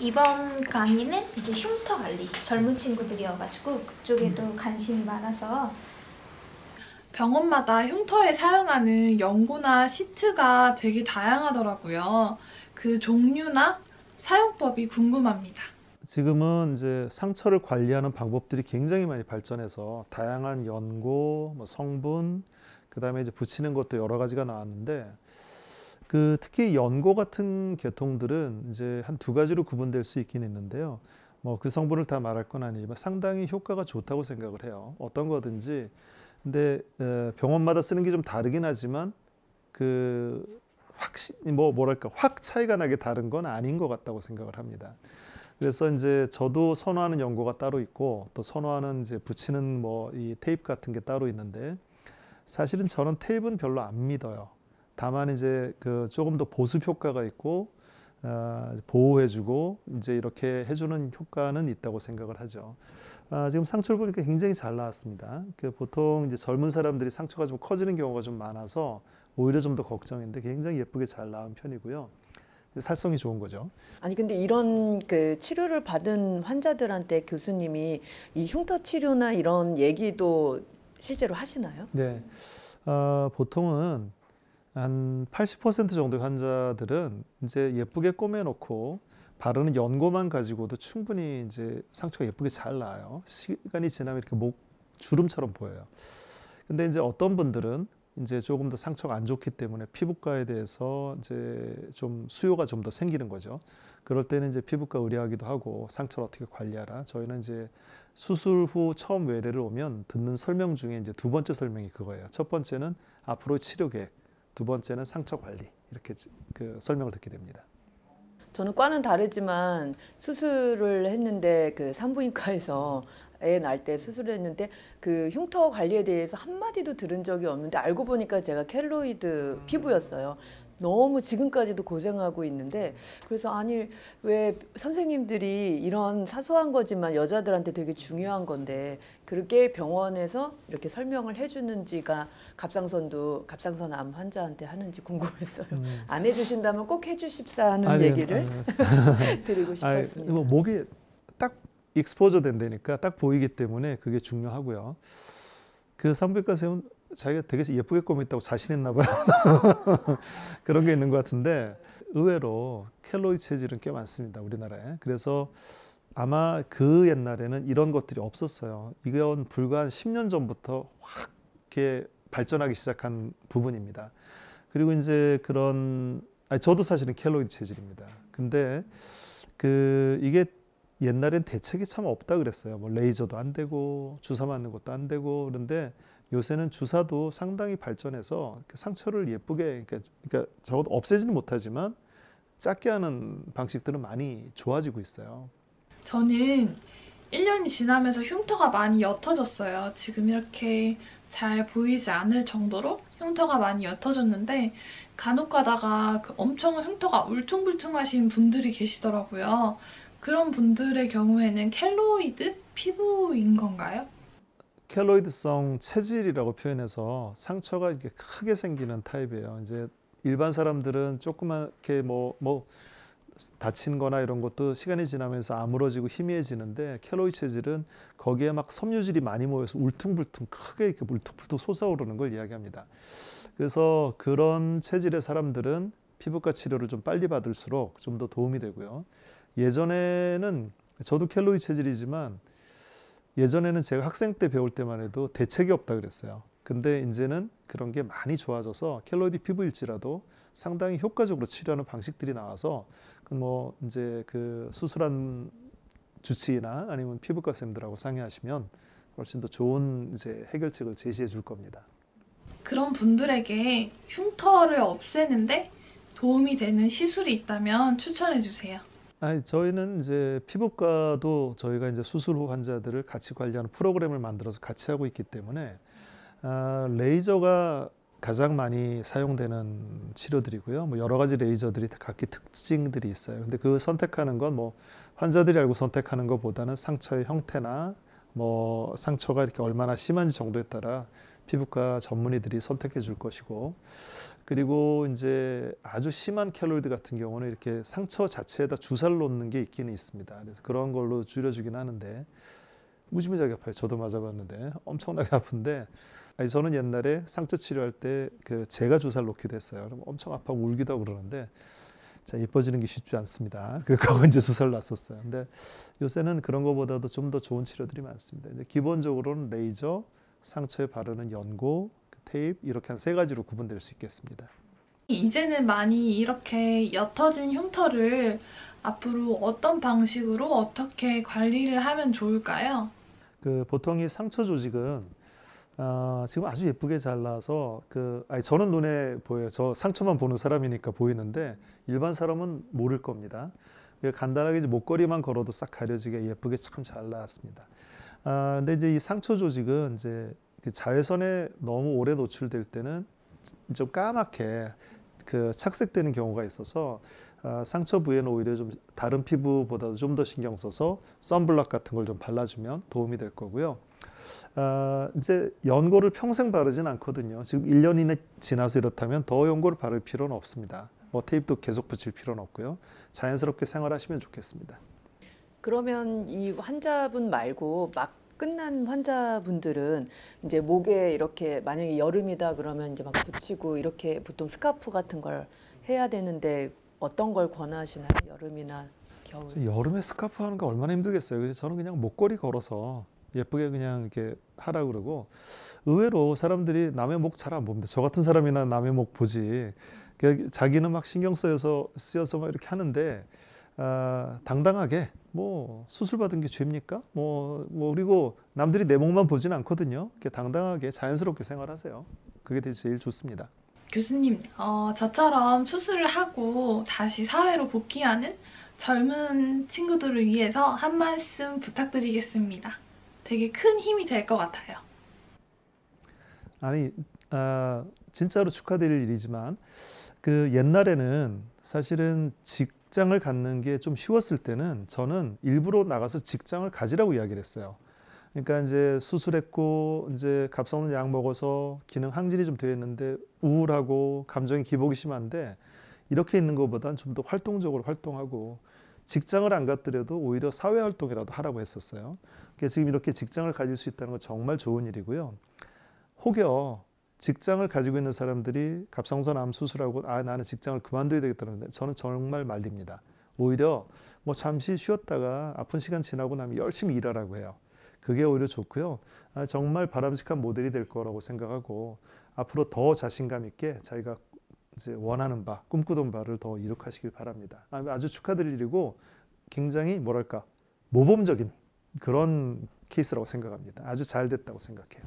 이번 강의는 이제 흉터 관리, 젊은 친구들이어가지고 그쪽에도 관심이 많아서. 병원마다 흉터에 사용하는 연고나 시트가 되게 다양하더라고요. 그 종류나 사용법이 궁금합니다. 지금은 이제 상처를 관리하는 방법들이 굉장히 많이 발전해서 다양한 연고, 성분, 그다음에 이제 붙이는 것도 여러 가지가 나왔는데, 특히 연고 같은 계통들은 이제 한 두 가지로 구분될 수 있긴 있는데요. 그 성분을 다 말할 건 아니지만 상당히 효과가 좋다고 생각을 해요. 어떤 거든지. 근데 병원마다 쓰는 게 좀 다르긴 하지만 확 차이가 나게 다른 건 아닌 것 같다고 생각을 합니다. 그래서 이제 저도 선호하는 연고가 따로 있고, 또 선호하는 이제 붙이는 이 테이프 같은 게 따로 있는데, 사실은 저는 테이프는 별로 안 믿어요. 다만 이제 조금 더 보습 효과가 있고 보호해주고 이제 이렇게 해주는 효과는 있다고 생각을 하죠. 지금 상처를 보니까 굉장히 잘 나왔습니다. 보통 이제 젊은 사람들이 상처가 좀 커지는 경우가 좀 많아서 오히려 좀 더 걱정인데 굉장히 예쁘게 잘 나온 편이고요. 살성이 좋은 거죠. 아니 근데 이런 치료를 받은 환자들한테 교수님이 이 흉터 치료나 이런 얘기도 실제로 하시나요? 네, 보통은 한 80% 정도의 환자들은 이제 예쁘게 꼬매놓고 바르는 연고만 가지고도 충분히 이제 상처가 예쁘게 잘 나요. 시간이 지나면 이렇게 주름처럼 보여요. 근데 이제 어떤 분들은 이제 조금 더 상처가 안 좋기 때문에 피부과에 대해서 이제 좀 수요가 좀 더 생기는 거죠. 그럴 때는 이제 피부과 의뢰하기도 하고 상처를 어떻게 관리하라. 저희는 이제 수술 후 처음 외래를 오면 듣는 설명 중에 이제 두 번째 설명이 그거예요. 첫 번째는 앞으로의 치료 계획, 두 번째는 상처 관리, 이렇게 설명을 듣게 됩니다. 저는 과는 다르지만 수술을 했는데 산부인과에서 애 낳을 때 수술을 했는데 흉터 관리에 대해서 한마디도 들은 적이 없는데 알고 보니까 제가 켈로이드 피부였어요. 너무 지금까지도 고생하고 있는데, 그래서 아니 왜 선생님들이 이런 사소한 거지만 여자들한테 되게 중요한 건데 그렇게 병원에서 이렇게 설명을 해주는지가 갑상선 암 환자한테 하는지 궁금했어요. 안 해주신다면 꼭 해주십사 하는 얘기를 드리고 싶었습니다. 목이 딱 익스포저 된다니까 딱 보이기 때문에 그게 중요하고요. 산부인과 선생님은 자기가 되게 예쁘게 꼬맸다고 자신했나 봐요. 그런 게 있는 것 같은데, 의외로 켈로이드 체질은 꽤 많습니다, 우리나라에. 그래서 아마 그 옛날에는 이런 것들이 없었어요. 이건 불과 한 10년 전부터 확 이렇게 발전하기 시작한 부분입니다. 그리고 이제 저도 사실은 켈로이드 체질입니다. 근데 이게 옛날엔 대책이 참 없다 그랬어요. 레이저도 안 되고 주사 맞는 것도 안 되고. 그런데 요새는 주사도 상당히 발전해서 상처를 예쁘게, 그러니까 적어도 없애지는 못하지만 작게 하는 방식들은 많이 좋아지고 있어요. 저는 1년이 지나면서 흉터가 많이 옅어졌어요. 지금 이렇게 잘 보이지 않을 정도로 흉터가 많이 옅어졌는데, 간혹 가다가 엄청 흉터가 울퉁불퉁하신 분들이 계시더라고요. 그런 분들의 경우에는 켈로이드 피부인 건가요? 켈로이드성 체질이라고 표현해서 상처가 이렇게 크게 생기는 타입이에요. 이제 일반 사람들은 조그맣게 다친 거나 이런 것도 시간이 지나면서 아물어지고 희미해지는데, 켈로이드 체질은 거기에 막 섬유질이 많이 모여서 울퉁불퉁 크게 이렇게 울퉁불퉁 솟아오르는 걸 이야기합니다. 그래서 그런 체질의 사람들은 피부과 치료를 좀 빨리 받을수록 좀 더 도움이 되고요. 예전에는 저도 켈로이드 체질이지만 예전에는 제가 학생 때 배울 때만 해도 대책이 없다 그랬어요. 근데 이제는 그런 게 많이 좋아져서 켈로이드 피부일지라도 상당히 효과적으로 치료하는 방식들이 나와서 이제 수술한 주치의나 아니면 피부과 쌤들하고 상의하시면 훨씬 더 좋은 이제 해결책을 제시해 줄 겁니다. 그런 분들에게 흉터를 없애는데 도움이 되는 시술이 있다면 추천해 주세요. 저희는 이제 피부과도 저희가 이제 수술 후 환자들을 같이 관리하는 프로그램을 만들어서 같이 하고 있기 때문에 레이저가 가장 많이 사용되는 치료들이고요. 여러 가지 레이저들이 각기 특징들이 있어요. 근데 선택하는 건 환자들이 알고 선택하는 것보다는 상처의 형태나 상처가 이렇게 얼마나 심한지 정도에 따라 피부과 전문의들이 선택해 줄 것이고, 그리고 이제 아주 심한 켈로이드 같은 경우는 이렇게 상처 자체에다 주사를 놓는 게 있기는 있습니다. 그래서 그런 걸로 줄여주긴 하는데 무지무지하게 아파요. 저도 맞아봤는데 엄청나게 아픈데 아니, 저는 옛날에 상처 치료할 때 그 제가 주사를 놓기도 했어요. 그럼 엄청 아파하고 울기도 하고 그러는데 자, 예뻐지는 게 쉽지 않습니다. 그거 이제 주사를 놨었어요. 근데 요새는 그런 것보다도 좀 더 좋은 치료들이 많습니다. 이제 기본적으로는 레이저, 상처에 바르는 연고, 테이프 이렇게 한 3가지로 구분될 수 있겠습니다. 이제는 많이 이렇게 옅어진 흉터를 앞으로 어떤 방식으로 어떻게 관리를 하면 좋을까요? 그 보통 이 상처 조직은 지금 아주 예쁘게 잘 나와서 아니, 저는 눈에 보여요. 저 상처만 보는 사람이니까 보이는데 일반 사람은 모를 겁니다. 간단하게 이제 목걸이만 걸어도 싹 가려지게 예쁘게 참 잘 나왔습니다. 근데 이제 이 상처 조직은 이제 자외선에 너무 오래 노출될 때는 좀 까맣게 착색되는 경우가 있어서 상처 부위에는 오히려 좀 다른 피부보다도 좀 더 신경 써서 선블럭 같은 걸 좀 발라주면 도움이 될 거고요. 이제 연고를 평생 바르진 않거든요. 지금 1년 이내 지나서 이렇다면 더 연고를 바를 필요는 없습니다. 뭐 테이프도 계속 붙일 필요는 없고요. 자연스럽게 생활하시면 좋겠습니다. 그러면 이 환자분 말고 막 끝난 환자분들은 이제 목에 이렇게 만약에 여름이다 그러면 이제 막 붙이고 이렇게 보통 스카프 같은 걸 해야 되는데 어떤 걸 권하시나요? 여름이나 겨울? 여름에 스카프 하는 거 얼마나 힘들겠어요. 그래서 저는 그냥 목걸이 걸어서 예쁘게 그냥 이렇게 하라고 그러고 의외로 사람들이 남의 목 잘 안 봅니다. 저 같은 사람이나 남의 목 보지. 자기는 막 신경 쓰여서 막 이렇게 하는데 당당하게 뭐 수술 받은 게 죄입니까? 그리고 남들이 내 목만 보지는 않거든요. 이렇게 당당하게 자연스럽게 생활하세요. 그게 제일 좋습니다. 교수님, 저처럼 수술을 하고 다시 사회로 복귀하는 젊은 친구들을 위해서 한 말씀 부탁드리겠습니다. 되게 큰 힘이 될 것 같아요. 아니, 진짜로 축하드릴 일이지만 옛날에는 사실은 직장을 갖는 게 좀 쉬웠을 때는 저는 일부러 나가서 직장을 가지라고 이야기를 했어요. 그러니까 이제 수술했고 이제 갑상선 약 먹어서 기능 항진이 좀 되어 있는데 우울하고 감정이 기복이 심한데 이렇게 있는 것보다는 좀 더 활동적으로 활동하고 직장을 안 갔더라도 오히려 사회 활동이라도 하라고 했었어요. 그러니까 지금 이렇게 직장을 가질 수 있다는 건 정말 좋은 일이고요. 혹여 직장을 가지고 있는 사람들이 갑상선 암 수술하고 나는 직장을 그만둬야 되겠다는데 저는 정말 말립니다. 오히려 뭐 잠시 쉬었다가 아픈 시간 지나고 나면 열심히 일하라고 해요. 그게 오히려 좋고요. 정말 바람직한 모델이 될 거라고 생각하고 앞으로 더 자신감 있게 자기가 이제 원하는 바, 꿈꾸던 바를 더 이룩하시길 바랍니다. 아주 축하드릴 일이고 굉장히 뭐랄까 모범적인 그런 케이스라고 생각합니다. 아주 잘 됐다고 생각해요.